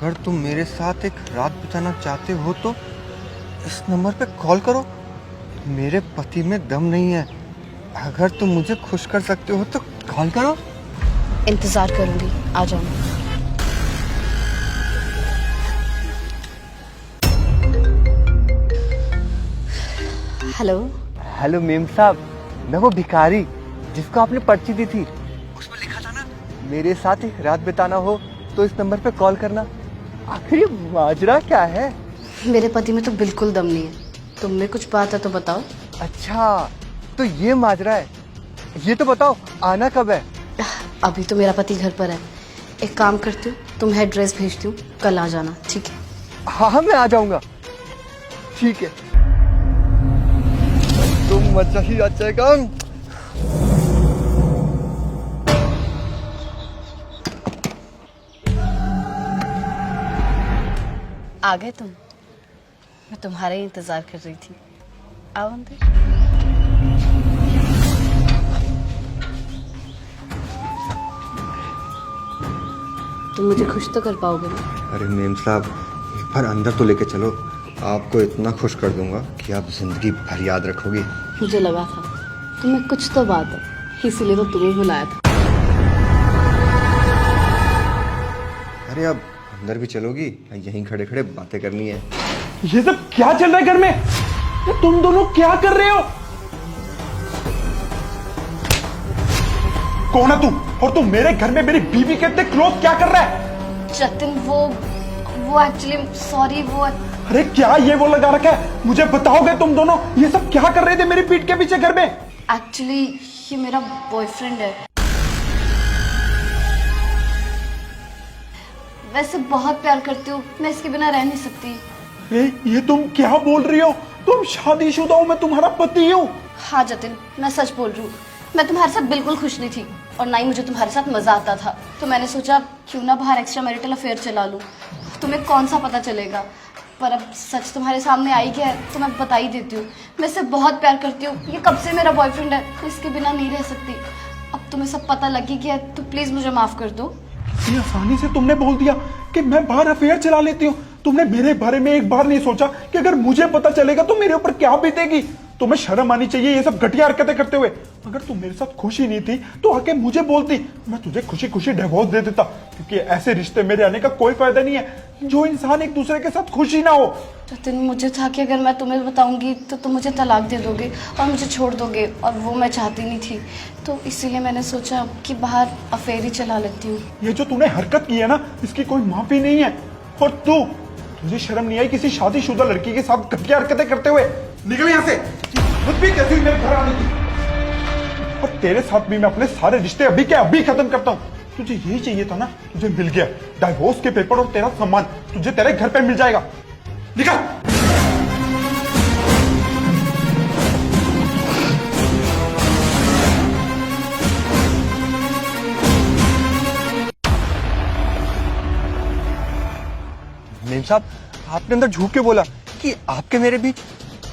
अगर तुम मेरे साथ एक रात बिताना चाहते हो तो इस नंबर पे कॉल करो। मेरे पति में दम नहीं है। अगर तुम मुझे खुश कर सकते हो तो कॉल करो। इंतजार करूंगी, आ जाओ। हेलो। हेलो मेम साहब, मैं वो भिखारी जिसको आपने पर्ची दी थी, उसमें लिखा था ना मेरे साथ एक रात बिताना हो तो इस नंबर पे कॉल करना। आखिर ये माजरा क्या है? मेरे पति में तो बिल्कुल दम नहीं है। तुम में कुछ बात है तो बताओ। अच्छा, तो ये माजरा है। ये तो बताओ आना कब है? अभी तो मेरा पति घर पर है। एक काम करती हूँ, तुम्हें एड्रेस भेजती हूँ, कल आ जाना, ठीक है? हाँ मैं आ जाऊंगा। ठीक है, तुम मजा ही आ जाएगा। आ गए तुम? मैं तुम्हारा ही इंतजार कर रही थी। आओ अंदर। तुम मुझे खुश तो कर पाओगे ना? अरे मेम साहब, एक बार अंदर तो लेके चलो। आपको इतना खुश कर दूंगा कि आप जिंदगी भर याद रखोगी। मुझे लगा था तुम्हें कुछ तो बात है, इसीलिए तो तुम्हें बुलाया था। अरे अब अंदर भी चलोगी? यहीं खड़े खड़े बातें करनी है। ये सब क्या चल रहा है घर में? ये तुम दोनों क्या कर रहे हो? कौन है तुम? और तुम मेरे घर में मेरी बीवी के इतने क्लोज क्या कर रहा है? जतिन, वो एक्चुअली सॉरी, वो अरे क्या ये वो लगा रखा है? मुझे बताओगे तुम दोनों ये सब क्या कर रहे थे मेरी पीठ के पीछे घर में? एक्चुअली ये मेरा बॉयफ्रेंड है। वैसे बहुत प्यार करती हूँ, मैं इसके बिना रह नहीं सकती। ये तुम क्या बोल रही हो? तुम शादीशुदा हो, मैं तुम्हारा पति हूँ। हाँ जतिन, मैं सच बोल रही हूँ। मैं तुम्हारे साथ बिल्कुल खुश नहीं थी और ना ही मुझे तुम्हारे साथ मजा आता था। तो मैंने सोचा क्यों ना बाहर एक्स्ट्रा मैरिटल अफेयर चला लूँ। तुम्हें कौन सा पता चलेगा, पर अब सच तुम्हारे सामने आई गया है तो मैं बता ही देती हूँ। मैं इससे बहुत प्यार करती हूँ। ये कब से मेरा बॉयफ्रेंड है, मैं इसके बिना नहीं रह सकती। अब तुम्हें सब पता लग ही गया है तो प्लीज मुझे माफ कर दो। इतनी आसानी से तुमने बोल दिया कि मैं बाहर अफेयर चला लेती हूँ। तुमने मेरे बारे में एक बार नहीं सोचा कि अगर मुझे पता चलेगा तो मेरे ऊपर क्या बीतेगी। तुम्हें शर्म आनी चाहिए ये सब घटिया हरकतें करते हुए। अगर तुम मेरे साथ खुशी नहीं थी तो आके मुझे बोलती, मैं तुझे खुशी खुशी डिवोर्स दे देता। क्योंकि ऐसे रिश्ते मेरे आने का कोई फायदा नहीं है जो इंसान एक दूसरे के साथ खुशी ना हो। जतिन, मुझे था कि अगर मैं तुम्हें बताऊंगी तो तुम मुझे तलाक दे दोगे और मुझे छोड़ दोगे, और वो मैं चाहती नहीं थी। तो इसीलिए मैंने सोचा कि बाहर अफेयर ही चला लेती हूँ। ये जो तूने हरकत की है ना, इसकी कोई माफी नहीं है। और तुझे शर्म नहीं आई किसी शादीशुदा लड़की के साथ घटिया हरकतें करते हुए? निकल यहाँ से। खुद भी कैसी मेरे घर आने की। और तेरे साथ भी मैं अपने सारे रिश्ते अभी के अभी खत्म करता हूँ। तुझे यही चाहिए था ना, तुझे मिल गया। डाइवोर्स के पेपर और तेरा सम्मान तुझे तेरे घर पे मिल जाएगा। निकल। मेम साहब, आपने अंदर झूठ के बोला कि आपके मेरे बीच।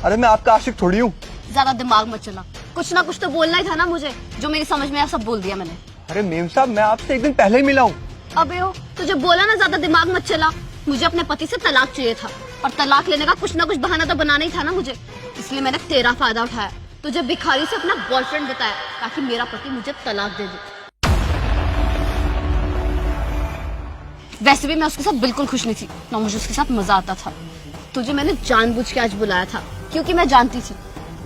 अरे मैं आपका आशिक थोड़ी हूँ। ज्यादा दिमाग मत चला, कुछ ना कुछ तो बोलना ही था ना मुझे। जो मेरी समझ में आया सब बोल दिया मैंने। अरे मेम साहब, मैं आपसे एक दिन पहले ही मिला हूँ। अबे ओ, तुझे बोला ना ज्यादा दिमाग मत चला। मुझे अपने पति से तलाक चाहिए था और तलाक लेने का कुछ ना कुछ बहाना तो बनाना ही था ना मुझे। इसलिए मैंने तेरा फायदा उठाया, तुझे भिखारी से अपना बॉयफ्रेंड बताया ताकि मेरा पति मुझे तलाक दे दे। वैसे भी मैं उसके साथ बिल्कुल खुश नहीं थी, ना मुझे उसके साथ मजा आता था। तुझे मैंने जानबूझ के आज बुलाया था क्योंकि मैं जानती थी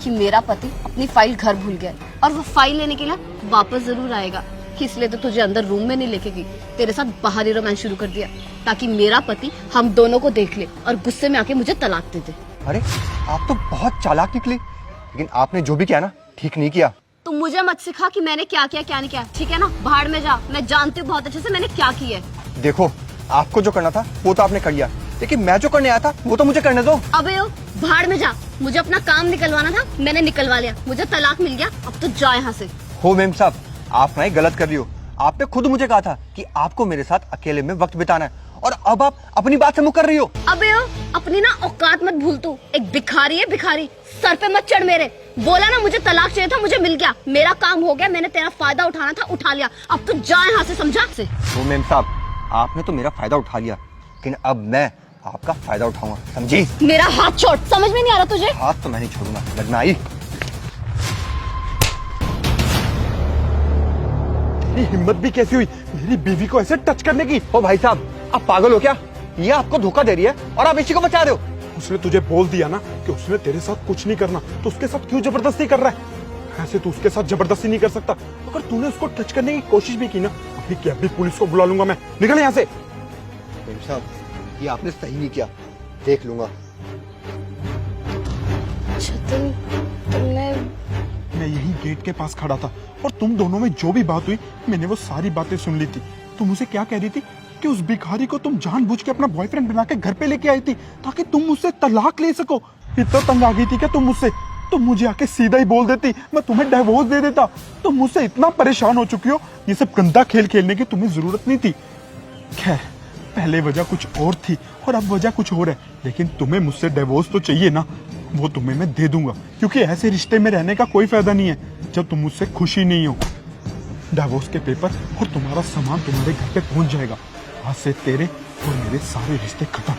कि मेरा पति अपनी फाइल घर भूल गया और वो फाइल लेने के लिए वापस जरूर आएगा। इसलिए तो तुझे अंदर रूम में नहीं लेके गई, तेरे साथ बाहर ही रोमांस शुरू कर दिया ताकि मेरा पति हम दोनों को देख ले और गुस्से में आके मुझे तलाक दे दे। अरे आप तो बहुत चालाक निकली, लेकिन आपने जो भी किया ना, ठीक नहीं किया। तुम मुझे मत सिखा कि मैंने क्या किया क्या नहीं किया, ठीक है ना? बाहर में जा, मैं जानती हूँ बहुत अच्छे से मैंने क्या किया है। देखो, आपको जो करना था वो तो आपने कर लिया, लेकिन मैं जो करने आया था वो तो मुझे करने दो। अबे ओ, बाहर में जा। मुझे अपना काम निकलवाना था, मैंने निकलवा लिया। मुझे तलाक मिल गया, अब तो जा यहाँ से। हो मेम साहब, आप ना ही गलत कर रही हो। आपने खुद मुझे कहा था कि आपको मेरे साथ अकेले में वक्त बिताना है, और अब आप अपनी बात से मुकर रही हो। अबे ओ, अपनी ना औकात मत भूल। तू एक भिखारी है, भिखारी। सर पे मत चढ़ मेरे। बोला ना मुझे तलाक चाहिए था, मुझे मिल गया। मेरा काम हो गया, मैंने तेरा फायदा उठाना था, उठा लिया। अब तू जा यहाँ से, समझा से? वो मेम साहब, आपने तो मेरा फायदा उठा लिया, लेकिन अब मैं आपका फायदा उठाऊंगा, समझी? मेरा हाथ छोड़, समझ में नहीं आ रहा तुझे? हाथ तो मैं नहीं छोड़ूंगा, समझ में आई? तेरी हिम्मत भी कैसी हुई मेरी बीवी को ऐसे टच करने की? ओ भाई साहब, आप पागल हो क्या? ये आपको धोखा दे रही है और आप इसी को बचा रहे हो। उसने तुझे बोल दिया ना कि उसने तेरे साथ कुछ नहीं करना, तो उसके साथ क्यों जबरदस्ती कर रहा है? ऐसे तू उसके साथ जबरदस्ती नहीं कर सकता। अगर तूने उसको टच करने की कोशिश भी की ना, अभी की अभी पुलिस को बुला लूंगा मैं। निकल यहाँ से। मेम साहब, ये आपने सही नहीं किया, देख लूंगा। तुमने मैं यही गेट के पास खड़ा था और तुम दोनों में जो भी बात हुई मैंने वो सारी बातें सुन ली थी। तुम मुझे क्या कह रही थी कि उस भिखारी को तुम जानबूझ के अपना बॉयफ्रेंड बना के घर पे लेके आई थी ताकि तुम मुझसे तलाक ले सको। इतना तंग आ गई थी क्या तुम मुझसे? तुम मुझे आके सीधा ही बोल देती, मैं तुम्हें डिवोर्स दे देता। तुम मुझसे इतना परेशान हो चुकी हो, ये सब गंदा खेल खेलने की तुम्हें जरूरत नहीं थी। खैर, पहले वजह कुछ और थी और अब वजह कुछ और है, लेकिन तुम्हें मुझसे डिवोर्स तो चाहिए ना, वो तुम्हें मैं दे दूंगा, क्योंकि ऐसे रिश्ते में रहने का कोई फायदा नहीं है जब तुम मुझसे खुशी नहीं हो। डिवोर्स के पेपर और तुम्हारा सामान तुम्हारे घर पे पहुंच जाएगा। आज से तेरे और मेरे सारे रिश्ते खत्म।